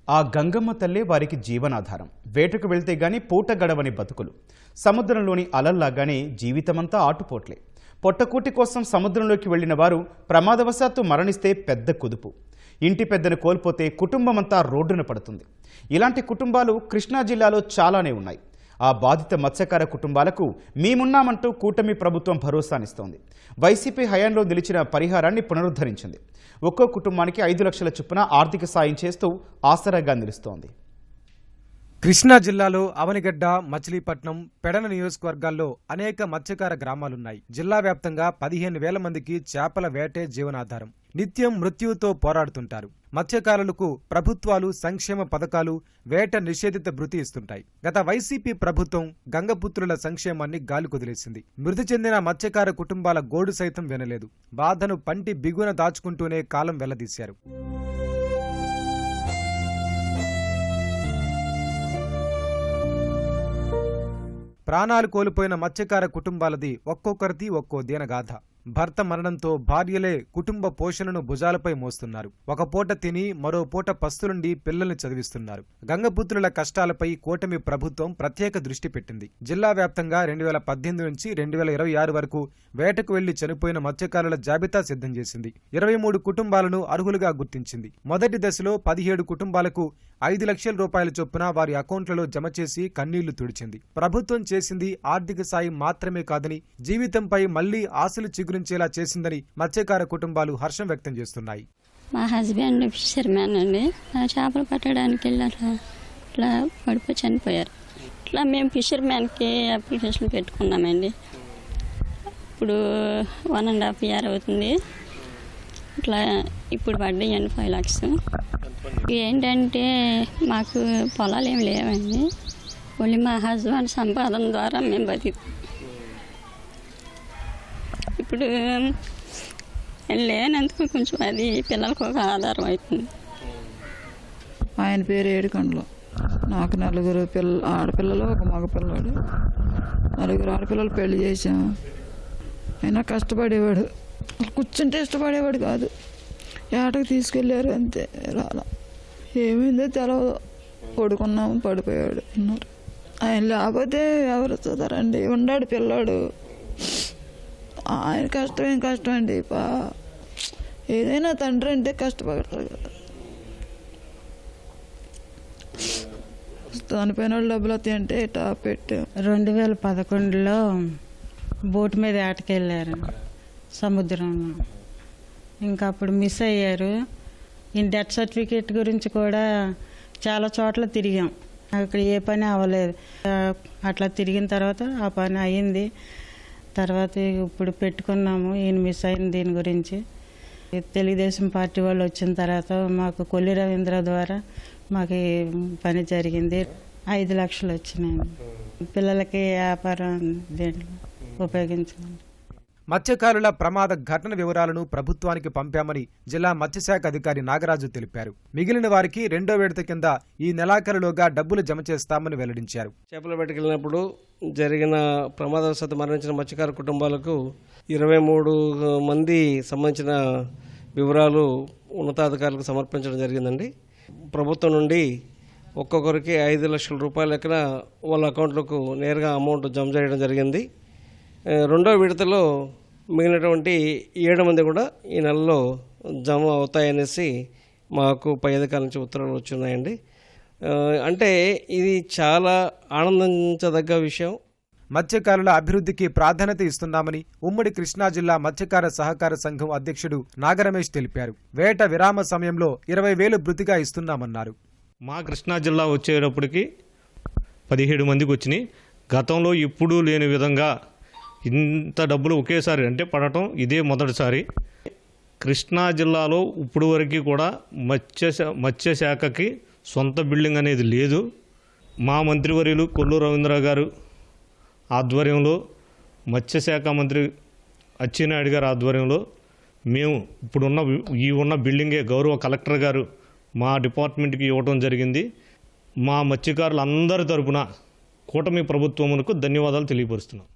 ఆ గంగమ్మ తల్లే వారికి జీవనాధారం. వేటకు వెళ్తే గాని పూట గడవని బతుకులు. సముద్రంలోని అలల్లాగానే జీవితమంతా ఆటుపోట్లే. పొట్టకూటి కోసం సముద్రంలోకి వెళ్లిన వారు ప్రమాదవశాత్తు మరణిస్తే పెద్ద కుదుపు. ఇంటి పెద్దను కోల్పోతే కుటుంబమంతా రోడ్డున పడుతుంది. ఇలాంటి కుటుంబాలు కృష్ణా జిల్లాలో చాలానే ఉన్నాయి. ఆ బాధిత మత్స్యకార కుటుంబాలకు మేమున్నామంటూ కూటమి ప్రభుత్వం భరోసానిస్తోంది. వైసీపీ హయాంలో నిలిచిన పరిహారాన్ని పునరుద్ధరించింది. ఒక్కో కుటుంబానికి 5 లక్షల చొప్పున ఆర్థిక సాయం చేస్తూ ఆసరాగా నిలుస్తోంది. కృష్ణా జిల్లాలో అవనిగడ్డ, మచిలీపట్నం, పెడన నియోజకవర్గాల్లో అనేక మత్స్యకార గ్రామాలున్నాయి. జిల్లా వ్యాప్తంగా 15,000 మందికి చేపల వేటే జీవనాధారం. నిత్యం మృత్యువుతో పోరాడుతుంటారు. మత్స్యకారులకు ప్రభుత్వాలు సంక్షేమ పథకాలు, వేట నిషేధిత భృతి ఇస్తుంటాయి. గత వైసీపీ ప్రభుత్వం గంగపుత్రుల సంక్షేమాన్ని గాలి కుదిలేసింది. మృతి చెందిన మత్స్యకార కుటుంబాల గోడు సైతం వినలేదు. బాధను పంటి బిగున దాచుకుంటూనే కాలం వెళ్లదీశారు. ప్రాణాలు కోల్పోయిన మత్స్యకార కుటుంబాలది ఒక్కొక్కరిది ఒక్కో దీనగాథ. భర్త మరణంతో భార్యలే కుటుంబ పోషణను భుజాలపై మోస్తున్నారు. ఒక పూట తిని మరో పూట పస్తులుండి పిల్లల్ని చదివిస్తున్నారు. గంగపుత్రుల కష్టాలపై కూటమి ప్రభుత్వం ప్రత్యేక దృష్టి పెట్టింది. జిల్లా వ్యాప్తంగా 2018 నుంచి 2026 వరకు వేటకు వెళ్లి చనిపోయిన మత్స్యకారుల జాబితా సిద్ధం చేసింది. 23 కుటుంబాలను అర్హులుగా గుర్తించింది. మొదటి దశలో 17 కుటుంబాలకు 5 లక్షల రూపాయల చొప్పున వారి అకౌంట్లలో జమ చేసి కన్నీళ్లు తుడిచింది. ప్రభుత్వం చేసింది ఆర్థిక సాయం మాత్రమే కాదని, జీవితంపై మళ్లీ ఆశలు చిగురించేలా చేసిందని మత్స్యకార కుటుంబాలు హర్షం వ్యక్తం చేస్తున్నాయి. మా హస్బెండ్ ఫిషర్ మ్యాన్ అండి. చేపలు పట్టడానికి వెళ్ళారు, ఇట్లా పడిపోయి చనిపోయారు. ఇట్లా మేము ఫిషర్ మ్యాన్కి అప్లికేషన్ పెట్టుకున్నామండి. ఇప్పుడు 1.5 year అవుతుంది. ఇట్లా ఇప్పుడు పడ్డాయండి 5 lakhs. ఏంటంటే మాకు పొలాలు ఏమి లేవండి. ఓన్లీ మా హస్బెండ్ సంపాదన ద్వారా మేము బతుకుతాం. ఇప్పుడు లేనందుకు కొంచెం అది పిల్లలకు ఒక ఆధారం అవుతుంది. ఆయన పేరు ఏడుకొండలు. నాకు 4 ఆడపిల్లలు, ఒక మగపిల్లడు. 4 ఆడపిల్లలు పెళ్లి చేసాం. అయినా కష్టపడేవాడు. కూర్చుంటే ఇష్టపడేవాడు కాదు. ఏటకు తీసుకెళ్ళారు అంతే, రాలా. ఏమైందో తెలవదు. పడుకున్నాము, పడిపోయాడు అన్నారు. ఆయన లేకపోతే ఎవరు చూస్తారండి. ఉన్నాడు పిల్లాడు. ఆయన కష్టం ఏం కష్టం అండి. ఏదైనా తండ్రి అంటే కష్టపడతారు కదా. చనిపోయిన వాళ్ళు డబ్బులు వస్తాయంటే టాప్ పెట్టాం. 2011లో బోటు మీద ఏటకెళ్ళారు సముద్రంలో. ఇంకా అప్పుడు మిస్ అయ్యారు. ఈ డెత్ సర్టిఫికేట్ గురించి కూడా చాలా చోట్ల తిరిగాం. అక్కడ ఏ పని అవ్వలేదు. అట్లా తిరిగిన తర్వాత ఆ పని అయ్యింది. తర్వాత ఇప్పుడు పెట్టుకున్నాము. ఈయన మిస్ అయిన దీని గురించి తెలుగుదేశం పార్టీ వాళ్ళు వచ్చిన తర్వాత మాకు కొల్లి రవీంద్ర ద్వారా మాకు పని జరిగింది. 5 లక్షలు వచ్చినాయి. పిల్లలకి వ్యాపారం దీంట్లో ఉపయోగించుకోండి. మత్స్యకారుల ప్రమాద ఘటన వివరాలను ప్రభుత్వానికి పంపామని జిల్లా మత్స్యశాఖ అధికారి నాగరాజు తెలిపారు. మిగిలిన వారికి 2వ విడత కింద ఈ నెలాఖరులోగా డబ్బులు జమ చేస్తామని వెల్లడించారు. చేపల వేటకెళ్ళినప్పుడు జరిగిన ప్రమాదవశాత్తు మరణించిన మత్స్యకార కుటుంబాలకు 23 మంది సంబంధించిన వివరాలు ఉన్నతాధికారులకు సమర్పించడం జరిగిందండి. ప్రభుత్వం నుండి ఒక్కొక్కరికి 5 లక్షల రూపాయల లెక్కన వాళ్ళ అకౌంట్లకు నేరుగా అమౌంట్ జమ చేయడం జరిగింది. 2వ విడతలో మిగిలినటువంటి 7 మంది కూడా ఈ నెలలో జమ అవుతాయనేసి మాకు పై అధికారుల నుంచి ఉత్తర్వులు వచ్చున్నాయండి. అంటే ఇది చాలా ఆనందించదగ్గ విషయం. మత్స్యకారుల అభివృద్ధికి ప్రాధాన్యత ఇస్తున్నామని ఉమ్మడి కృష్ణా జిల్లా మత్స్యకార సహకార సంఘం అధ్యక్షుడు నాగరమేష్ తెలిపారు. వేట విరామ సమయంలో 20,000 భృతిగా ఇస్తున్నామన్నారు. మా కృష్ణా జిల్లా వచ్చేటప్పటికి 17 మందికి వచ్చినాయి. గతంలో ఇప్పుడు లేని విధంగా ఇంత డబ్బులు ఒకేసారి అంటే పడటం ఇదే మొదటిసారి. కృష్ణా జిల్లాలో ఇప్పుడు వరకు కూడా మత్స్యశాఖకి సొంత బిల్డింగ్ అనేది లేదు. మా మంత్రివర్యులు కొల్లు రవీంద్ర గారు ఆధ్వర్యంలో, మత్స్యశాఖ మంత్రి అచ్చెన్నాయుడు గారి ఆధ్వర్యంలో మేము ఇప్పుడున్న బిల్డింగే గౌరవ కలెక్టర్ గారు మా డిపార్ట్మెంట్కి ఇవ్వడం జరిగింది. మా మత్స్యకారులందరి తరపున కూటమి ప్రభుత్వమునకు ధన్యవాదాలు తెలియపరుస్తున్నాం.